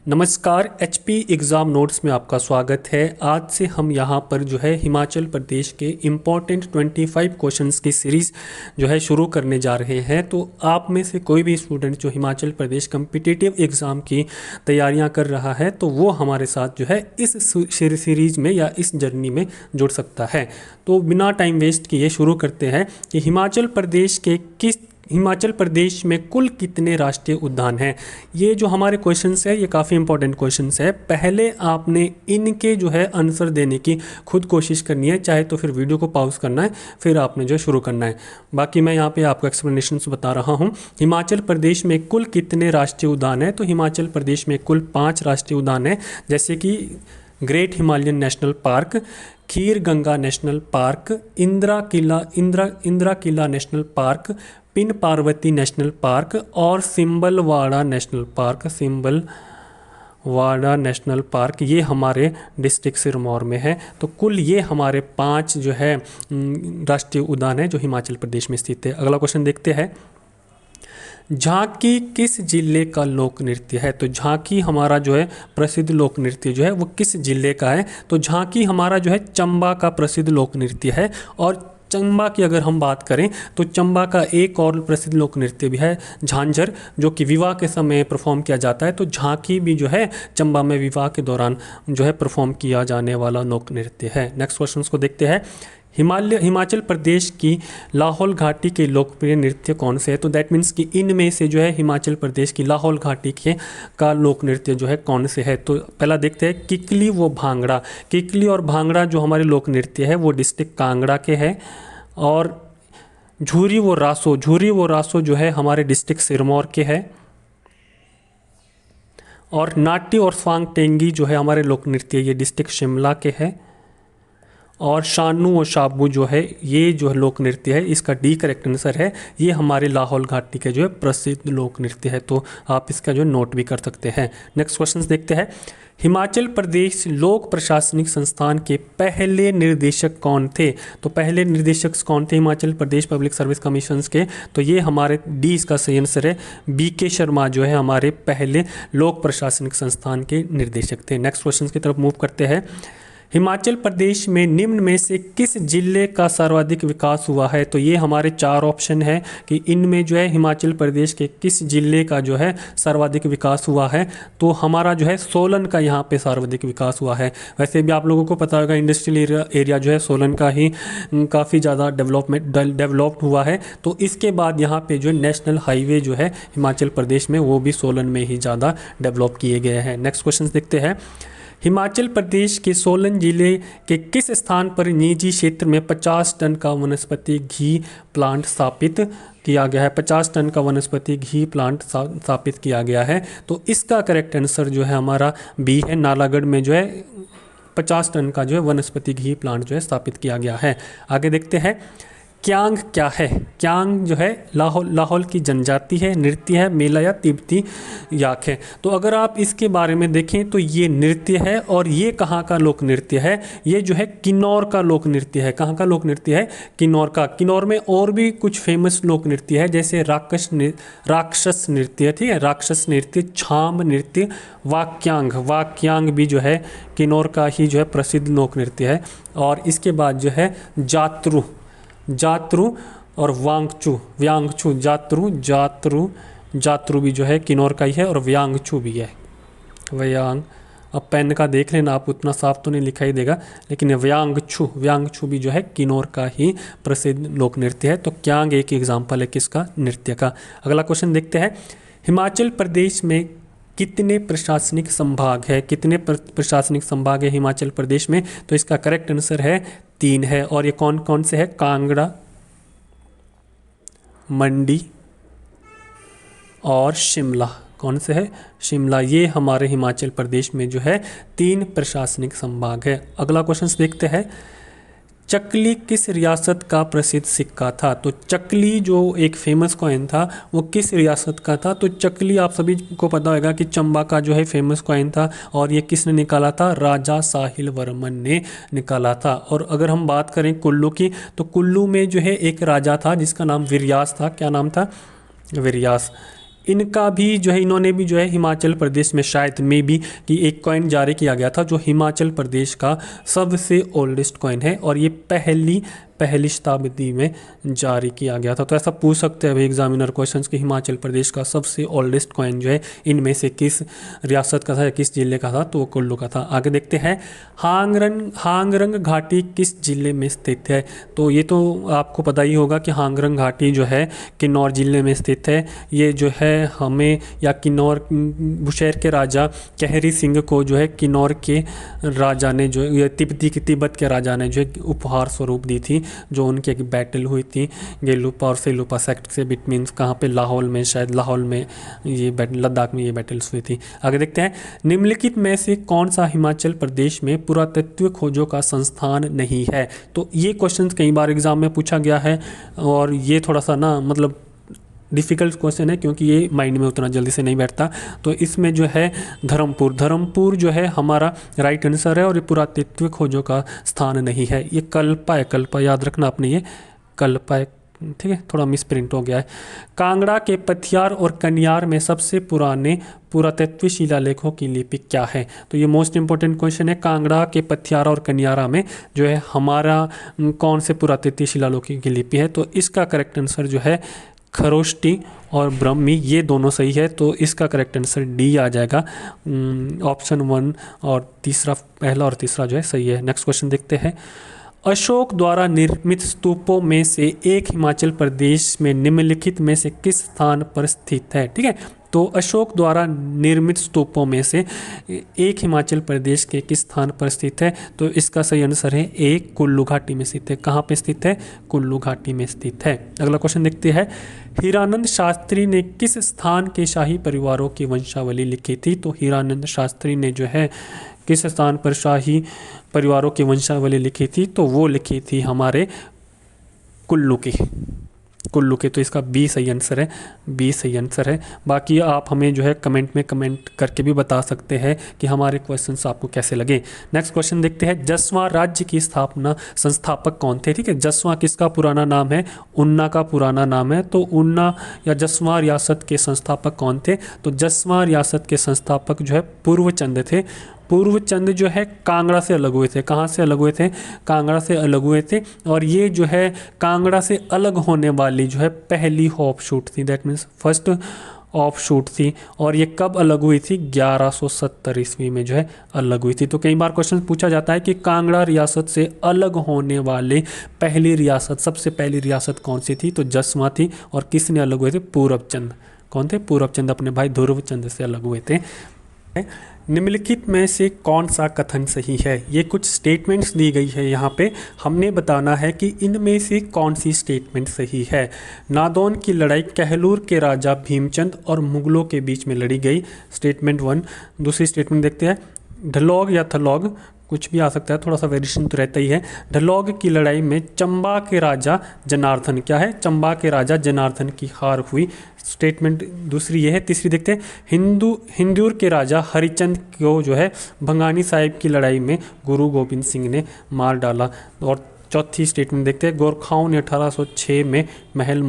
नमस्कार, HP exam notes में आपका स्वागत है। आज से हम यहाँ पर जो है हिमाचल प्रदेश के इम्पॉर्टेंट 25 क्वेश्चंस की सीरीज़ जो है शुरू करने जा रहे हैं। तो आप में से कोई भी स्टूडेंट जो हिमाचल प्रदेश कम्पिटिटिव एग्ज़ाम की तैयारियाँ कर रहा है तो वो हमारे साथ जो है इस सीरीज़ में या इस जर्नी में जुड़ सकता है। तो बिना टाइम वेस्ट किए शुरू करते हैं कि हिमाचल प्रदेश में कुल कितने राष्ट्रीय उद्यान हैं। ये जो हमारे क्वेश्चंस है ये काफ़ी इंपॉर्टेंट क्वेश्चंस है। पहले आपने इनके जो है आंसर देने की खुद कोशिश करनी है, चाहे तो फिर वीडियो को पॉज करना है, फिर आपने जो शुरू करना है। बाकी मैं यहाँ पे आपको एक्सप्लेनेशंस बता रहा हूँ। हिमाचल प्रदेश में कुल कितने राष्ट्रीय उद्यान हैं, तो हिमाचल प्रदेश में कुल 5 राष्ट्रीय उद्यान हैं, जैसे कि Great Himalayan National Park, Khir Ganga National Park, Indira Kila National Park, Pin Parvati National Park और सिंबलवाड़ा नेशनल पार्क। ये हमारे डिस्ट्रिक्ट सिरमौर में है। तो कुल ये हमारे 5 जो है राष्ट्रीय उद्यान है जो हिमाचल प्रदेश में स्थित है। अगला क्वेश्चन देखते हैं, झांकी किस जिले का लोक नृत्य है। तो झांकी हमारा जो है प्रसिद्ध लोक नृत्य जो है वो किस जिले का है, तो झांकी हमारा जो है चंबा का प्रसिद्ध लोक नृत्य है। और चंबा की अगर हम बात करें तो चंबा का एक और प्रसिद्ध लोक नृत्य भी है झांझर, जो कि विवाह के समय परफॉर्म किया जाता है। तो झांकी भी जो है चंबा में विवाह के दौरान जो है परफॉर्म किया जाने वाला लोक नृत्य है। नेक्स्ट क्वेश्चन को देखते हैं, हिमाचल प्रदेश की लाहौल घाटी के लोकप्रिय नृत्य कौन से है। तो दैट मीन्स कि इनमें से जो है हिमाचल प्रदेश की लाहौल घाटी के का लोक नृत्य जो है कौन से है। तो पहला देखते हैं किकली व भांगड़ा। किकली और भांगड़ा जो हमारे लोक नृत्य है वो डिस्ट्रिक्ट कांगड़ा के है। और झूरी व रासो जो है हमारे डिस्ट्रिक्ट सिरमौर के है। और नाटी और स्वांग टेंगी जो है हमारे लोक नृत्य ये डिस्ट्रिक्ट शिमला के है। और शानू और शाबू जो है ये जो लोक नृत्य है इसका डी करेक्ट आंसर है, ये हमारे लाहौल घाटी के जो है प्रसिद्ध लोक नृत्य है। तो आप इसका जो नोट भी कर सकते हैं। नेक्स्ट क्वेश्चन देखते हैं, हिमाचल प्रदेश लोक प्रशासनिक संस्थान के पहले निर्देशक कौन थे। तो पहले निर्देशक कौन थे Himachal Pradesh public service commission के, तो ये हमारे डी इसका सही आंसर है, BK शर्मा जो है हमारे पहले लोक प्रशासनिक संस्थान के निर्देशक थे। नेक्स्ट क्वेश्चन की तरफ मूव करते हैं, हिमाचल प्रदेश में निम्न में से किस जिले का सर्वाधिक विकास हुआ है। तो ये हमारे 4 ऑप्शन है कि इनमें जो है हिमाचल प्रदेश के किस जिले का जो है सर्वाधिक विकास हुआ है। तो हमारा जो है सोलन का यहाँ पे सर्वाधिक विकास हुआ है। वैसे भी आप लोगों को पता होगा इंडस्ट्रियल एरिया जो है सोलन का ही काफ़ी ज़्यादा डेवलप्ड हुआ है। तो इसके बाद यहाँ पे जो है नेशनल हाईवे जो है हिमाचल प्रदेश में वो भी सोलन में ही ज़्यादा डेवलप किए गए हैं। नेक्स्ट क्वेश्चन देखते हैं, हिमाचल प्रदेश के सोलन जिले के किस स्थान पर निजी क्षेत्र में 50 टन का वनस्पति घी प्लांट स्थापित किया गया है। 50 टन का वनस्पति घी प्लांट स्थापित किया गया है। तो इसका करेक्ट आंसर जो है हमारा बी है, नालागढ़ में जो है 50 टन का जो है वनस्पति घी प्लांट जो है स्थापित किया गया है। आगे देखते हैं, क्यांग क्या है। क्यांग जो है लाहौल की जनजाति है, नृत्य है, मेला या तिब्बती याक है। तो अगर आप इसके बारे में देखें तो ये नृत्य है और ये कहाँ का लोक नृत्य है, ये जो है किन्नौर का लोक नृत्य है। कहाँ का लोक नृत्य है, किन्नौर का। किन्नौर में और भी कुछ फेमस लोक नृत्य है, जैसे राक्षस नृत्य, ठीक है, राक्षस नृत्य, छाम नृत्य, वाक्यांग भी जो है किन्नौर का ही जो है प्रसिद्ध लोक नृत्य है। और इसके बाद जो है जातरू और व्यांगचू, जातरू भी जो है किन्नौर का ही है और व्यांगचू भी है। अब पेन का देख लेना आप, उतना साफ तो नहीं लिखा ही देगा, लेकिन व्यांगचू भी जो है किन्नौर का ही प्रसिद्ध लोक नृत्य है। तो क्यांग एक एग्जाम्पल है किसका, नृत्य का। अगला क्वेश्चन देखते हैं, हिमाचल प्रदेश में कितने प्रशासनिक संभाग है। कितने प्रशासनिक संभाग है हिमाचल प्रदेश में, तो इसका करेक्ट आंसर है 3 है। और ये कौन कौन से है, कांगड़ा, मंडी और शिमला। कौन से है, शिमला। ये हमारे हिमाचल प्रदेश में जो है 3 प्रशासनिक संभाग है। अगला क्वेश्चन देखते हैं, चकली किस रियासत का प्रसिद्ध सिक्का था। तो चकली जो एक फेमस कॉइन था वो किस रियासत का था। तो चकली आप सभी को पता होगा कि चंबा का जो है फेमस कॉइन था और ये किसने निकाला था, राजा साहिल वर्मन ने निकाला था। और अगर हम बात करें कुल्लू की, तो कुल्लू में जो है एक राजा था जिसका नाम विरयास था। क्या नाम था, विरयास। इनका भी जो है, इन्होंने भी जो है हिमाचल प्रदेश में शायद मे बी कि एक कॉइन जारी किया गया था जो हिमाचल प्रदेश का सबसे ओल्डेस्ट कॉइन है, और ये पहली शताब्दी में जारी किया गया था। तो ऐसा पूछ सकते हैं भाई एग्जामिनर क्वेश्चंस कि हिमाचल प्रदेश का सबसे ओल्डेस्ट कॉइन जो है इनमें से किस रियासत का था या किस जिले का था, तो वो कुल्लू का था। आगे देखते हैं, हांगरंग घाटी किस जिले में स्थित है। तो ये तो आपको पता ही होगा कि हांगरंग घाटी जो है किन्नौर जिले में स्थित है। ये जो है हमें या किन्नौर बुशहर के राजा कहरी सिंह को जो है किन्नौर के राजा ने जो ये तिब्बत के राजा ने जो उपहार स्वरूप दी थी, जो उनकी एक बैटल हुई थी गेलुपा और सेलुपा सेक्ट से बिटवीन कहाँ पे, लाहौल में, शायद लाहौल में ये लद्दाख में ये बैटल्स हुई थी। आगे देखते हैं, निम्नलिखित में से कौन सा हिमाचल प्रदेश में पुरातत्व खोजों का संस्थान नहीं है। तो ये क्वेश्चन कई बार एग्जाम में पूछा गया है और ये थोड़ा सा ना मतलब डिफ़िकल्ट क्वेश्चन है क्योंकि ये माइंड में उतना जल्दी से नहीं बैठता। तो इसमें जो है धर्मपुर जो है हमारा राइट आंसर है और ये पुरातत्व खोजों का स्थान नहीं है। ये कल्पा याद रखना आपने, ये कल्पा है, ठीक है, थोड़ा मिसप्रिंट हो गया है। कांगड़ा के पथियार और कनियार में सबसे पुराने पुरातत्व शिलालेखों की लिपि क्या है। तो ये मोस्ट इंपॉर्टेंट क्वेश्चन है। कांगड़ा के पथियार और कनियारा में जो है हमारा कौन से पुरातत्व शिलालेखों की लिपि है। तो इसका करेक्ट आंसर जो है खरोष्टी और ब्रह्मी, ये दोनों सही है। तो इसका करेक्ट आंसर डी आ जाएगा। ऑप्शन 1 और तीसरा, पहला और तीसरा जो है सही है। नेक्स्ट क्वेश्चन देखते हैं, अशोक द्वारा निर्मित स्तूपों में से एक हिमाचल प्रदेश में निम्नलिखित में से किस स्थान पर स्थित है। ठीक है, तो अशोक द्वारा निर्मित स्तूपों में से एक हिमाचल प्रदेश के किस स्थान पर स्थित है। तो इसका सही आंसर है ए, कुल्लू घाटी में स्थित है। कहाँ पे स्थित है, कुल्लू घाटी में स्थित है। अगला क्वेश्चन देखते हैं, हीरानंद शास्त्री ने किस स्थान के शाही परिवारों की वंशावली लिखी थी। तो हीरानंद शास्त्री ने जो है किस स्थान पर शाही परिवारों की वंशावली लिखी थी, तो वो लिखी थी हमारे कुल्लू के। तो इसका बी सही आंसर है, बी सही आंसर है। बाकी आप हमें जो है कमेंट में कमेंट करके भी बता सकते हैं कि हमारे क्वेश्चंस आपको कैसे लगे। नेक्स्ट क्वेश्चन देखते हैं, जसवां राज्य की स्थापना संस्थापक कौन थे। ठीक है, जसवां किसका पुराना नाम है, उन्ना का पुराना नाम है। तो उन्ना या जसवां रियासत के संस्थापक कौन थे। तो जसवां रियासत के संस्थापक जो है पूर्वचंद थे। पूर्वचंद जो है कांगड़ा से अलग हुए थे। कहाँ से अलग हुए थे, कांगड़ा से अलग हुए थे। और ये जो है कांगड़ा से अलग होने वाली जो है पहली ऑफ शूट थी, that means first of shoot थी। और ये कब अलग हुई थी, 1170 ईस्वी में जो है अलग हुई थी। तो कई बार क्वेश्चन पूछा जाता है कि कांगड़ा रियासत से अलग होने वाले पहली रियासत, सबसे पहली रियासत कौन सी थी। तो जसवां थी। और किसने अलग हुए थे, पूरबचंद। कौन थे, पूरबचंद अपने भाई ध्रुवचंद से अलग हुए थे। निम्नलिखित में से कौन सा कथन सही है। ये कुछ स्टेटमेंट्स दी गई है यहाँ पे, हमने बताना है कि इनमें से कौन सी स्टेटमेंट सही है। नादौन की लड़ाई कहलूर के राजा भीमचंद और मुगलों के बीच में लड़ी गई, स्टेटमेंट 1। दूसरी स्टेटमेंट देखते हैं, ढलौग या थलौग कुछ भी आ सकता है, थोड़ा सा वेरिएशन तो रहता ही है। ढलौग की लड़ाई में चंबा के राजा जनार्दन, क्या है, चंबा के राजा जनार्दन की हार हुई, स्टेटमेंट दूसरी ये है। तीसरी देखते हैं, हिंदूर के राजा हरिचंद को जो है भंगानी साहिब की लड़ाई में गुरु गोबिंद सिंह ने मार डाला। और चौथी स्टेटमेंट देखते हैं, गोरखाओं ने 1806 में महल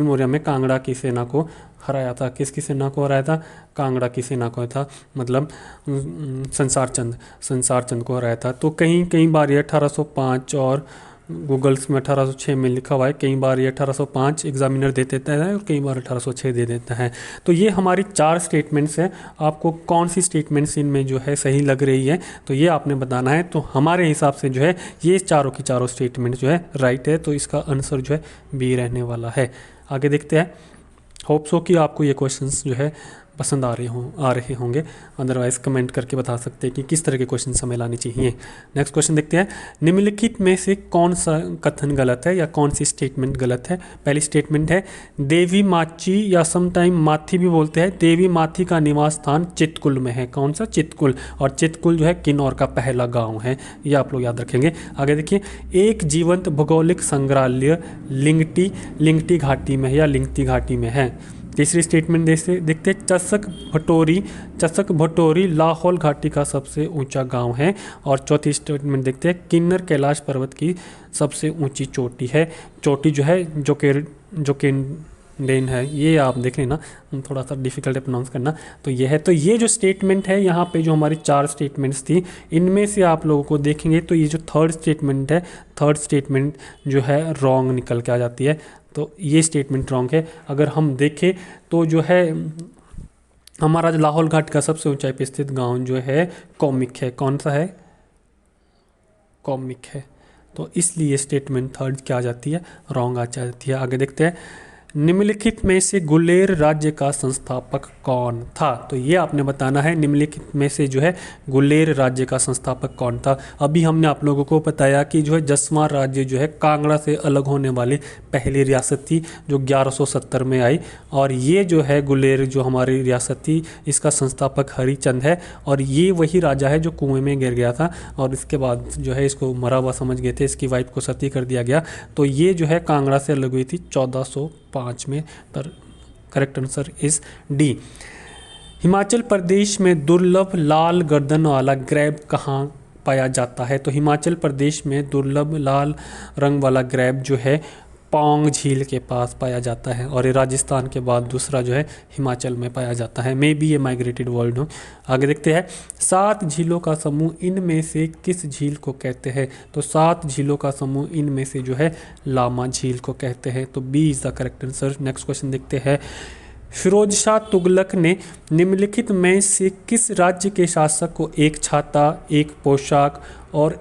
मौर्य में कांगड़ा की सेना को हराया था। किसकी सेना को हराया था, कांगड़ा की सेना को था, मतलब संसार चंद को हराया था। तो कई बार ये 1805 और गूगल्स में 1806 में लिखा हुआ है, कई बार ये 1805 एग्जामिनर दे देता है और कई बार 1806 दे देता है। तो ये हमारी 4 स्टेटमेंट्स हैं। आपको कौन सी स्टेटमेंट्स इनमें जो है सही लग रही है, तो ये आपने बताना है। तो हमारे हिसाब से जो है ये चारों की चारों स्टेटमेंट जो है राइट है। तो इसका आंसर जो है बी रहने वाला है। आगे देखते हैं, होप सो कि आपको ये क्वेश्चंस जो है पसंद आ रहे होंगे। अदरवाइज कमेंट करके बता सकते हैं कि किस तरह के क्वेश्चन हमें लाने चाहिए। नेक्स्ट क्वेश्चन देखते हैं, निम्नलिखित में से कौन सा कथन गलत है या कौन सी स्टेटमेंट गलत है। पहली स्टेटमेंट है, देवी माची या समटाइम माथी भी बोलते हैं, देवी माथी का निवास स्थान चितकुल में है। कौन सा, चितकुल। और चितकुल जो है किन्नौर का पहला गाँव है, ये आप लोग याद रखेंगे। आगे देखिए, एक जीवंत भौगोलिक संग्रहालय लिंगटी घाटी में है या लिंगटी घाटी में है। तीसरी स्टेटमेंट देखते हैं, चसक भटोरी लाहौल घाटी का सबसे ऊंचा गांव है। और चौथी स्टेटमेंट देखते हैं, किन्नर कैलाश पर्वत की सबसे ऊंची चोटी है। चोटी जो है लेन है, ये आप देख लेना, थोड़ा सा डिफिकल्ट है प्रोनाउंस करना। तो ये है, तो ये जो स्टेटमेंट है यहाँ पे जो हमारी 4 स्टेटमेंट्स थी, इनमें से आप लोगों को देखेंगे तो ये जो थर्ड स्टेटमेंट है, थर्ड स्टेटमेंट जो है रॉन्ग निकल के आ जाती है। तो ये स्टेटमेंट रॉन्ग है। अगर हम देखें तो जो है हमारा जो लाहौल घाट का सबसे ऊंचाई पे स्थित गांव जो है कौमिक है। कौन सा है? कौमिक है। तो इसलिए स्टेटमेंट थर्ड क्या आ जाती है? रॉन्ग आ जाती है। आगे देखते हैं, निम्नलिखित में से गुलेर राज्य का संस्थापक कौन था? तो ये आपने बताना है, निम्नलिखित में से जो है गुलेर राज्य का संस्थापक कौन था। अभी हमने आप लोगों को बताया कि जो है 10वां राज्य जो है कांगड़ा से अलग होने वाली पहली रियासत थी जो 1170 में आई, और ये जो है गुलेर जो हमारी रियासत थी इसका संस्थापक हरिचंद है, और ये वही राजा है जो कुएं में गिर गया था और इसके बाद जो है इसको मरा हुआ समझ गए थे, इसकी वाइफ को सती कर दिया गया। तो ये जो है कांगड़ा से अलग हुई थी 1405 में। पर correct answer is D. Himachal Pradesh में दुर्लभ लाल गर्दन वाला ग्रैब कहाँ पाया जाता है? तो हिमाचल प्रदेश में दुर्लभ लाल रंग वाला ग्रैब जो है पौंग झील के पास पाया जाता है, और ये राजस्थान के बाद दूसरा जो है हिमाचल में पाया जाता है। मे बी ये माइग्रेटेड वर्ल्ड हो। आगे देखते हैं, 7 झीलों का समूह इनमें से किस झील को कहते हैं? तो 7 झीलों का समूह इनमें से जो है लामा झील को कहते हैं। तो B is the correct answer. Next question देखते हैं, फिरोज शाह तुगलक ने निम्नलिखित में से किस राज्य के शासक को एक छाता, एक पोशाक और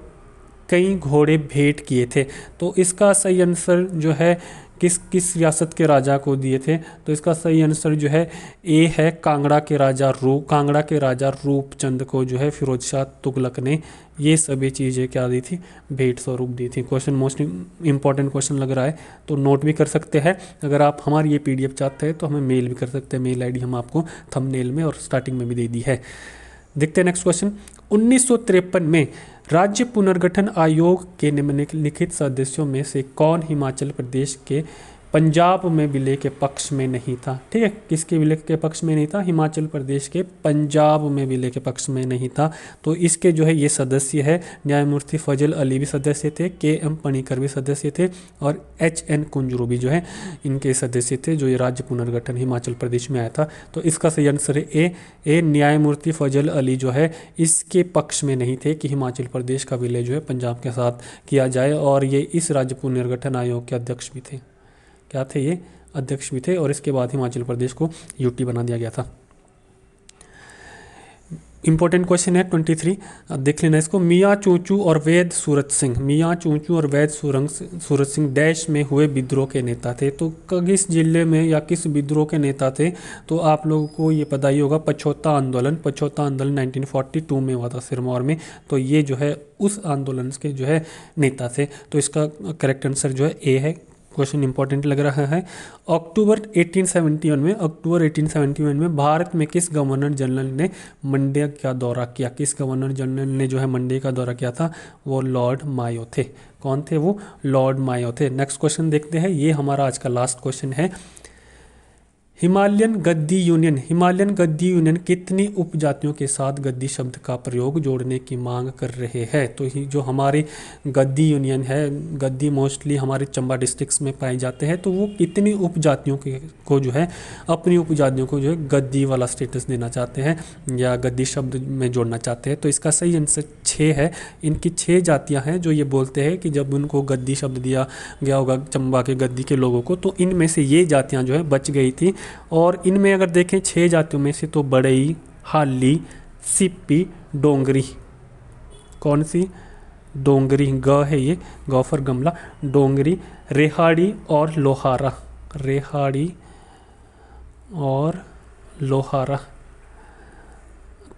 कई घोड़े भेंट किए थे? तो इसका सही आंसर जो है किस किस रियासत के राजा को दिए थे? तो इसका सही आंसर जो है ए है, कांगड़ा के राजा रूपचंद को जो है फिरोज शाह तुगलक ने ये सभी चीज़ें क्या दी थी? भेंट स्वरूप दी थी। क्वेश्चन मोस्ट इंपॉर्टेंट क्वेश्चन लग रहा है, तो नोट भी कर सकते हैं। अगर आप हमारी ये PDF चाहते हैं तो हमें मेल भी कर सकते हैं। मेल ID हम आपको थंबनेल में और स्टार्टिंग में भी दे दी है। देखते हैं नेक्स्ट क्वेश्चन, 1953 में राज्य पुनर्गठन आयोग के निम्नलिखित सदस्यों में से कौन हिमाचल प्रदेश के पंजाब में विलय के पक्ष में नहीं था? ठीक है, किसके विलय के पक्ष में नहीं था? हिमाचल प्रदेश के पंजाब में विलय के पक्ष में नहीं था। तो इसके जो है ये सदस्य है, न्यायमूर्ति फजल अली भी सदस्य थे, KM पणिकर भी सदस्य थे, और HN कुंजरू भी जो है इनके सदस्य थे जो ये राज्य पुनर्गठन हिमाचल प्रदेश में आया था। तो इसका सही आंसर है ए, न्यायमूर्ति फजल अली जो है इसके पक्ष में नहीं थे कि हिमाचल प्रदेश का विलय जो है पंजाब के साथ किया जाए, और ये इस राज्य पुनर्गठन आयोग के अध्यक्ष भी थे। क्या थे ये? अध्यक्ष भी थे, और इसके बाद हिमाचल प्रदेश को UT बना दिया गया था। इंपॉर्टेंट क्वेश्चन है 23, देख लेना इसको। मियाँ चूचू और वैद सूरत सिंह, मियाँ चूचू और वैद सूरत सिंह डैश में हुए विद्रोह के नेता थे। तो किस जिले में या किस विद्रोह के नेता थे? तो आप लोगों को ये पता ही होगा, पछौता आंदोलन 1942 में हुआ था सिरमौर में। तो ये जो है उस आंदोलन के जो है नेता थे। तो इसका करेक्ट आंसर जो है ए है। क्वेश्चन इंपॉर्टेंट लग रहा है। अक्टूबर 1871 में भारत में किस गवर्नर जनरल ने मंडी का दौरा किया? किस गवर्नर जनरल ने जो है मंडी का दौरा किया था? वो लॉर्ड मायो थे। कौन थे वो? लॉर्ड मायो थे। नेक्स्ट क्वेश्चन देखते हैं, ये हमारा आज का लास्ट क्वेश्चन है। हिमालयन गद्दी यूनियन कितनी उपजातियों के साथ गद्दी शब्द का प्रयोग जोड़ने की मांग कर रहे हैं? तो जो हमारी गद्दी यूनियन है, गद्दी मोस्टली हमारे चंबा डिस्ट्रिक्ट्स में पाए जाते हैं, तो वो कितनी उपजातियों को जो है अपनी उपजातियों को जो है गद्दी वाला स्टेटस देना चाहते हैं या गद्दी शब्द में जोड़ना चाहते हैं? तो इसका सही आंसर 6 है। इनकी 6 जातियाँ हैं जो ये बोलते हैं कि जब उनको गद्दी शब्द दिया गया होगा चंबा के गद्दी के लोगों को, तो इनमें से ये जातियाँ जो है बच गई थी। और इनमें अगर देखें 6 जातियों में से, तो बड़ई, हाली, सिप्पी, डोंगरी। कौन सी? डोंगरी, ग है ये, ग फॉर गमला, डोंगरी, रेहाड़ी और लोहारा। रेहाड़ी और लोहारा।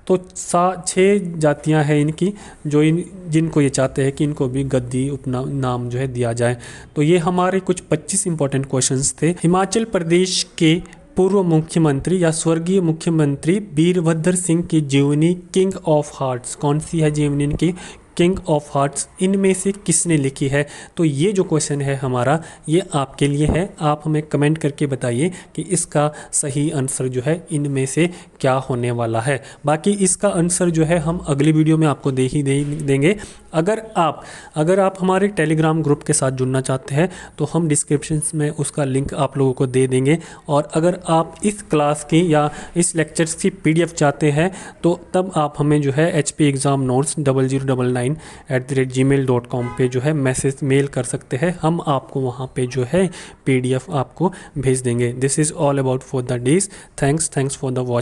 तो 6 जातियां हैं इनकी जो जिनको ये चाहते हैं कि इनको भी गद्दी उपनाम जो है दिया जाए। तो ये हमारे कुछ 25 इंपॉर्टेंट क्वेश्चंस थे। हिमाचल प्रदेश के पूर्व मुख्यमंत्री या स्वर्गीय मुख्यमंत्री वीरभद्र सिंह की जीवनी किंग ऑफ हार्ट्स, कौन सी है जीवनी इनकी? किंग ऑफ हार्ट्स, इनमें से किसने लिखी है? तो ये जो क्वेश्चन है हमारा, ये आपके लिए है। आप हमें कमेंट करके बताइए कि इसका सही आंसर जो है इनमें से क्या होने वाला है। बाकी इसका आंसर जो है हम अगली वीडियो में आपको दे ही देंगे। अगर आप हमारे टेलीग्राम ग्रुप के साथ जुड़ना चाहते हैं तो हम डिस्क्रिप्शन में उसका लिंक आप लोगों को दे देंगे। और अगर आप इस क्लास की या इस लेक्चर्स की PDF चाहते हैं तो तब आप हमें जो है HP एग्ज़ाम नोट्स 0099@gmail.com पे जो है मैसेज मेल कर सकते हैं। हम आपको वहाँ पे जो है PDF आपको भेज देंगे। This is all about for the days. Thanks for the watching.